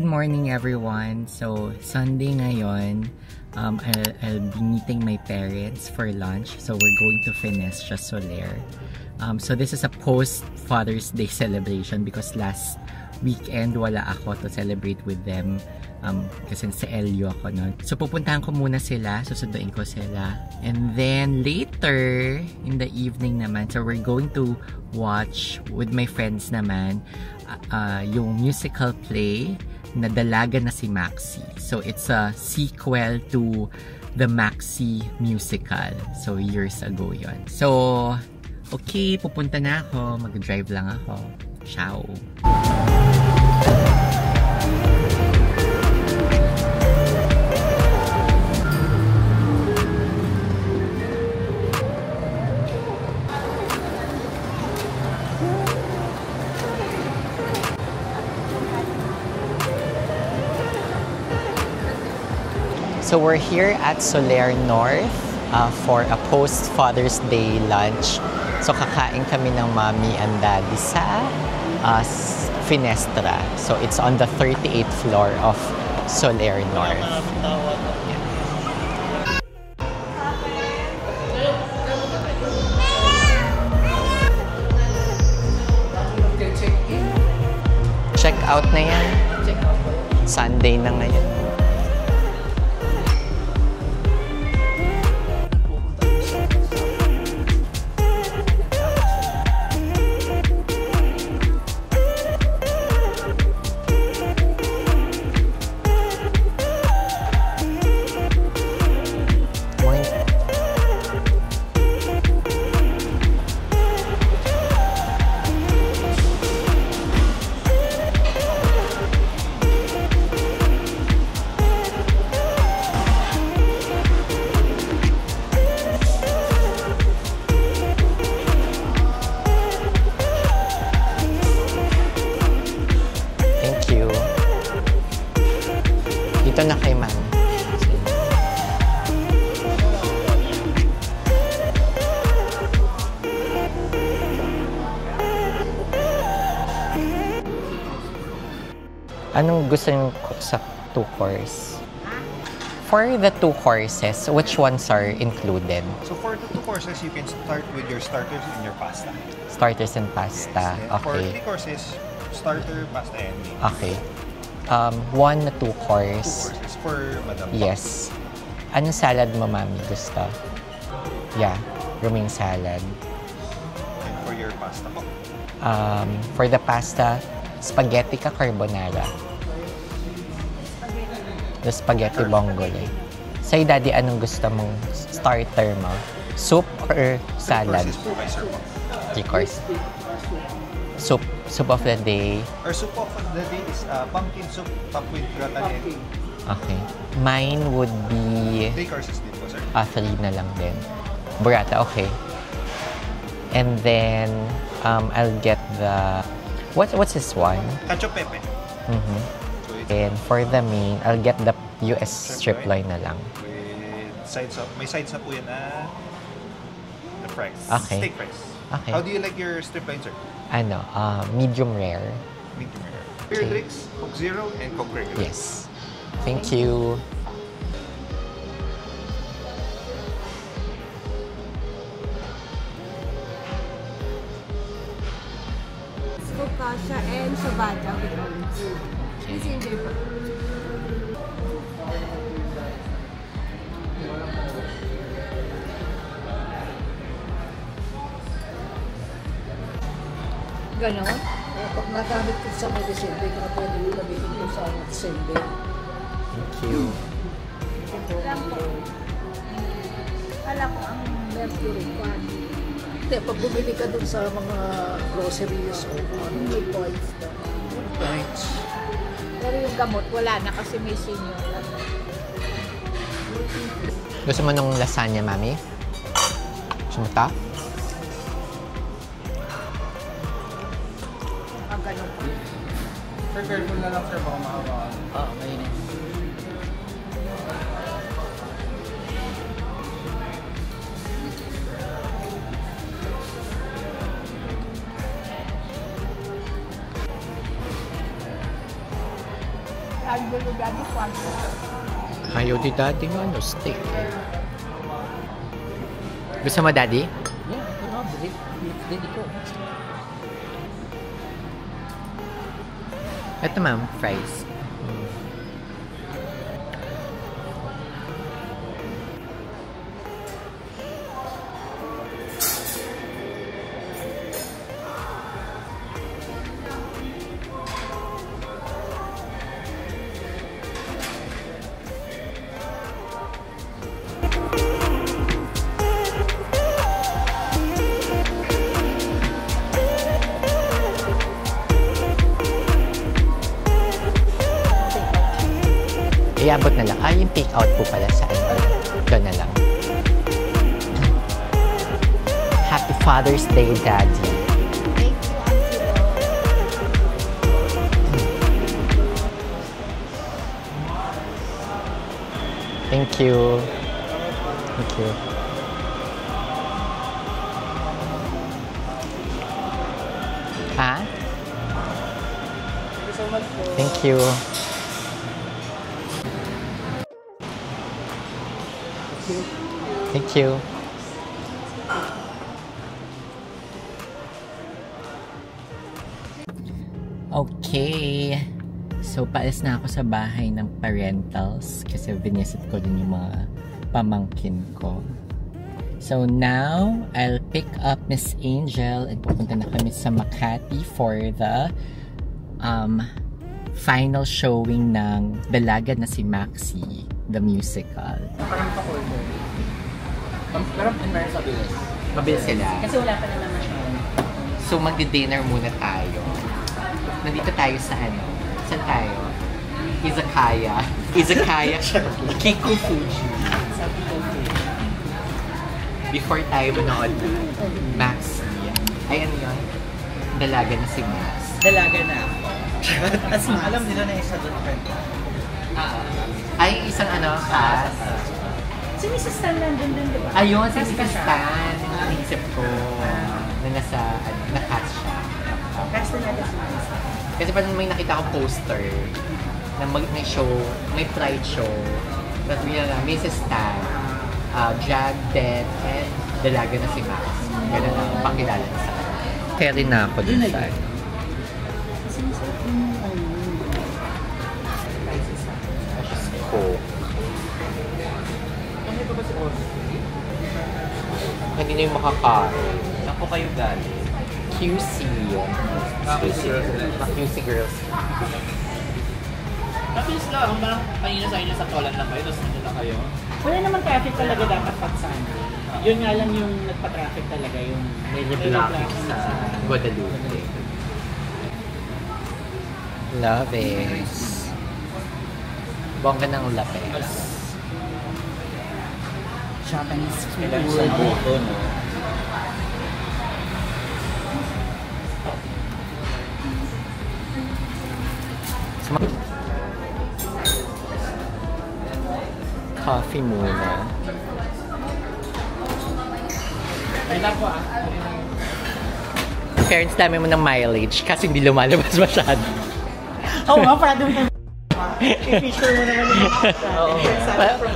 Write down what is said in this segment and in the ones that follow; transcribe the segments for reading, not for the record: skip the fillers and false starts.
Good morning everyone. So Sunday ngayon, I'll be meeting my parents for lunch. So we're going to Finestra Soler. So this is a post Father's Day celebration because last weekend wala ako to celebrate with them. Kasi sa LU ako nun. So pupuntahan ko muna sila, susunduin ko sila. And then later in the evening naman, so we're going to watch with my friends naman yung musical play na Dalaga na si Maxi. So it's a sequel to the Maxi musical. So years ago yon. So okay, pupunta na ako. Mag-drive lang ako. Ciao! So we're here at Soler North for a post-Father's Day lunch. So kakain kami ng mommy and daddy sa Finestra. So it's on the 38th floor of Soler North. Check out na yan. Sunday na ngayon. Dito na kay ma'am. Anong gusto niyo sa 2 course? For the 2 courses, which ones are included? So for the 2 courses, you can start with your starters and your pasta. Starters and pasta. Yes. Okay. For 3 courses, starter, pasta, and main. Okay. 1 na 2 course. 2 courses for Madam. Yes. Anong salad mo, mami? Gusto? Yeah. Romaine salad. And for your pasta po? For the pasta, spaghetti ka carbonara? The spaghetti bongole. Sa'yo, daddy, anong gusto mong starter mo? Soup or salad? 3 courses po, sir po. 3 course. Soup. Soup of the day. Our soup of the day is pumpkin soup topped with gratin. Okay. Mine would be 3 courses din po, sir. 3 na lang din. Burrata, okay. And then, I'll get the... What's this one? Cacio pepe. Mm-hmm. So it's And for the main, I'll get the US strip loin na lang. with sides up. May sides up po yan na the fries. Okay. Steak fries. Okay. How do you like your strip loin, sir? Medium rare. Medium rare. Beer Okay. drinks, Coke Zero and Coke regular. Yes. Thank you. Focaccia and Sabata with olives. Please enjoy po. Ganon? Pag nagamit ko sa medicine, hindi ka pwede yung gamitin ko sa medicine. Thank you. Lang po. Kala ko ang mercury one. Hindi, pag bumili ka dun sa mga groceries o ano, may points na. Points. Pero yung gamot, wala na kasi may senior. Gusto mo nung lasagna, mami? Gusto mo ito? Ganun po. Sir, careful na lang, sir. Baka makabahan. Oo, mainit. Ayaw di daddy ng ano, steak eh. Gusto mo daddy? Yeah, dito ko. Ito ma'am, fries. Iabot na lang. Yung take out po pala sa ano. Doon na lang. Happy Father's Day, Daddy. Thank you. Thank you. Ha? Thank you so much po. Thank you. Thank you. Okay. So, paalis na ako sa bahay ng parentals kasi binisit ko din yung mga pamangkin ko. So, now, I'll pick up Miss Angel and pupunta na kami sa Makati for the final showing ng Dalaga na si Maxi, the musical. Parang pa-order. Pero meron sa bilis. Mabilis sila. Kasi wala pa naman masyado. So, magdi-dinner muna tayo. Nandito tayo sa ano? Saan tayo? Izakaya. Izakaya. Kiko Fuji. Sa Kiko Fuji. Before tayo manood na Maxi. Ayan yun. Dalaga na si Max. Dalaga na ako. As alam nila na isa doon friend. Ay, isang ano, cast. Si Mrs. Stan nandun din, di ba? Ayun, si Mrs. Stan. Naisip ko na nasa, na-cast siya. Cast na natin si Mrs. Stan. Kasi parang may nakita akong poster na may show, may pride show. Tapos yun na, Mrs. Stan, Drag, Dead, and Dalaga na si Max. Ganun ang pangkilala niya sa kanya. Kaya rin na ako dun sa ko. Kami pa ba si Ozzy? Hindi na yung makakain. Saan po kayo galing? QC. QC Girls. Tapos lang, parang kanina sa inyo sa Tolan lang kayo, tapos nandun na kayo. Wala naman traffic talaga dapat pag Sunday. Yun nga lang yung nagpa-traffic talaga, yung May blocking sa Guadalupe. Love it. Bongga ng lapes. Japanese food. Sa buto, no? Coffee muna. Ay lang po Parents dami mo ng mileage kasi hindi lumalabas masyado. Oo nga, para doon i-feature mo naman yung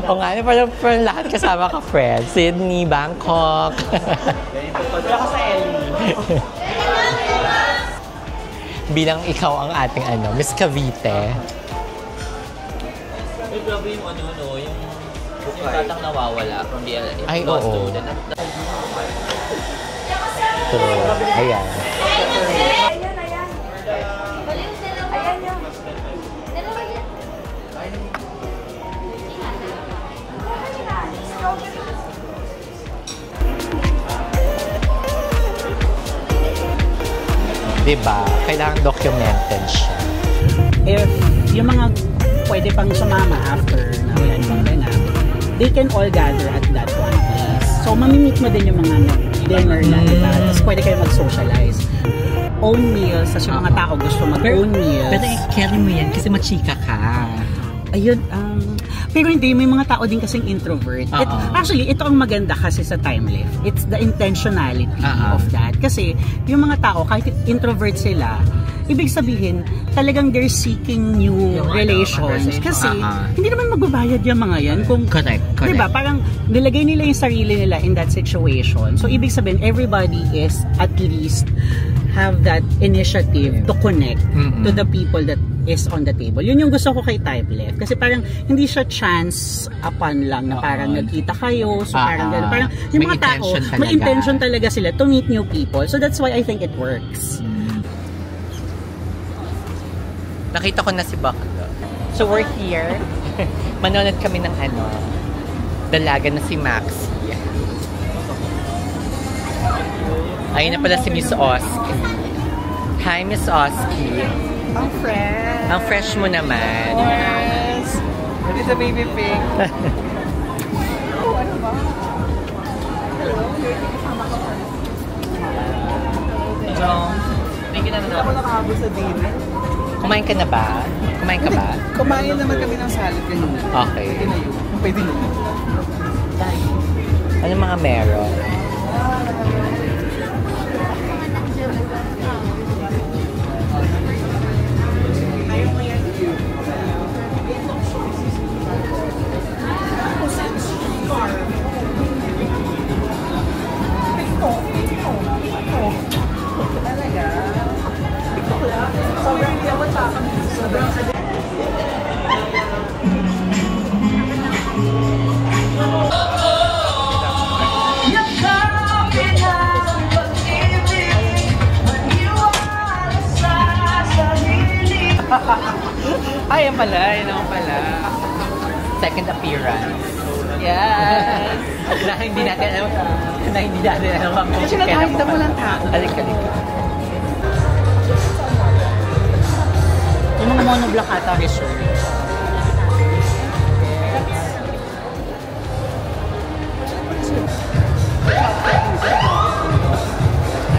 Oo nga, parang lahat kasama ka, friends. Sydney, Bangkok. Wala ka sa Ellie. Bilang ikaw ang ating Miss Cavite. Ay, grabe yung yung batang nawawala from the Ay, oo. True. Ayan. Diba? Kailangan documented siya. If yung mga pwede pang sumama after na wala nang ganap, they can all gather at that one place. So, mamimit mo din yung mga dinner na, diba? Tapos pwede kayo mag-socialize. Own meals, kasi yung mga tao gusto mag-own meals. Pero carry mo yan kasi machika ka. Ayun, pero hindi, may mga tao din kasing introvert. Actually, ito ang maganda kasi sa time lift. It's the intentionality of that. Kasi yung mga tao, kahit introvert sila, ibig sabihin, talagang they're seeking new relations. Kasi, hindi naman magbabayad yung mga yan. Kung, correct. Diba, parang nilagay nila yung sarili nila in that situation. So, ibig sabihin, everybody is at least have that initiative to connect to the people that is on the table. Yun yung gusto ko kay Typeleft. Kasi parang hindi siya chance upon lang na parang nagkita kayo. So parang gano'n. Parang yung mga tao, may intention talaga sila to meet new people. So that's why I think it works. Nakita ko na si Bakla. So we're here. Manonood kami ng dalaga na si Max. Ayun na pala si Miss Oski. Hi, Miss Oski. Ang fresh. Ang fresh mo naman. Yes. It's a baby pig. Ano ba? So, thank you na Ako nakakabot sa dinner. Kumain ka na ba? Kumain ka ba? Kumain naman kami ng salad kanina. Okay. Pwede na yun. Pwede na yun. Ano mga meron? Ay, yan pala. Yan naman pala. Second appearance. Yes! na hindi natin alam ang Kasi nakahita mo lang tao. Halika. Yung mga monoblock ata resort.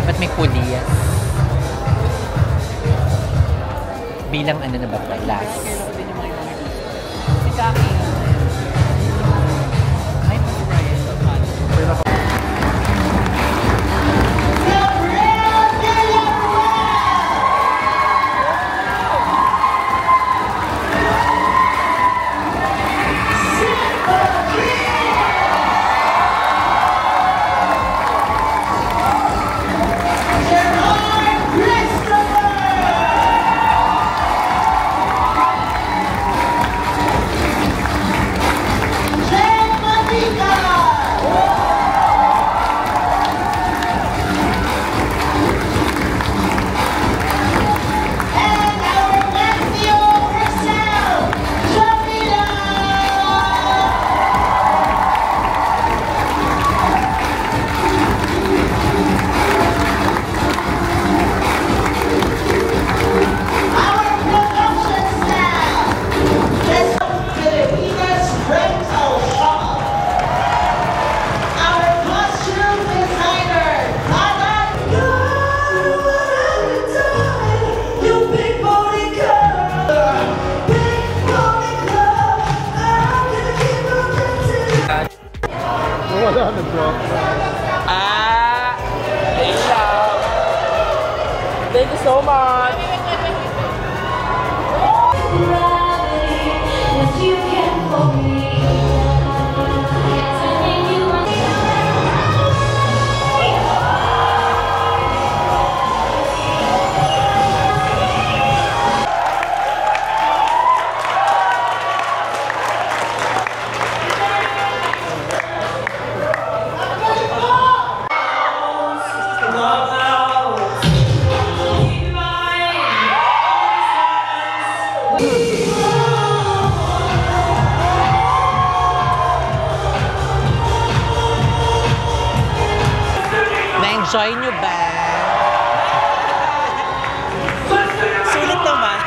Ba't may pulis? Bilang ano na ba? Last. Si Jackie. Thank you so much. Na-enjoy nyo ba? Sulit naman.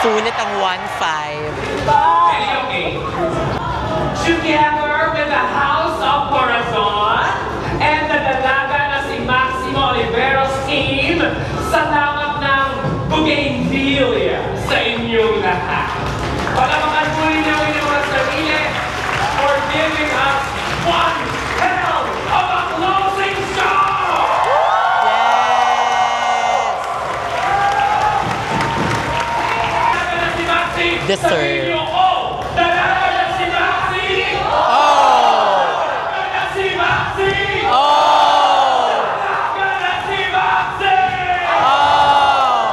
Sulit ang 1-5. Together with the House of Corazon and the dalaga na si Maximo Oliveros team, salamat ng bougainvillea sa inyong lahat. Palamakan po ninyo ang inyong mga sarili for giving us one hell of a closing show! Yes! Deserve. Oh! Dalaga na si Maxi! Oh! Dalaga na si Maxi! Oh! Dalaga na si Maxi! Oh!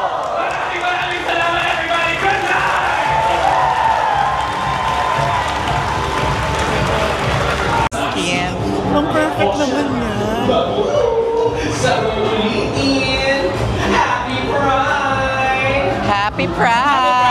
Maraming salamat everybody! Good night! Kim. Ang perfect naman niya. Sa ulitin, Happy Pride! Happy Pride!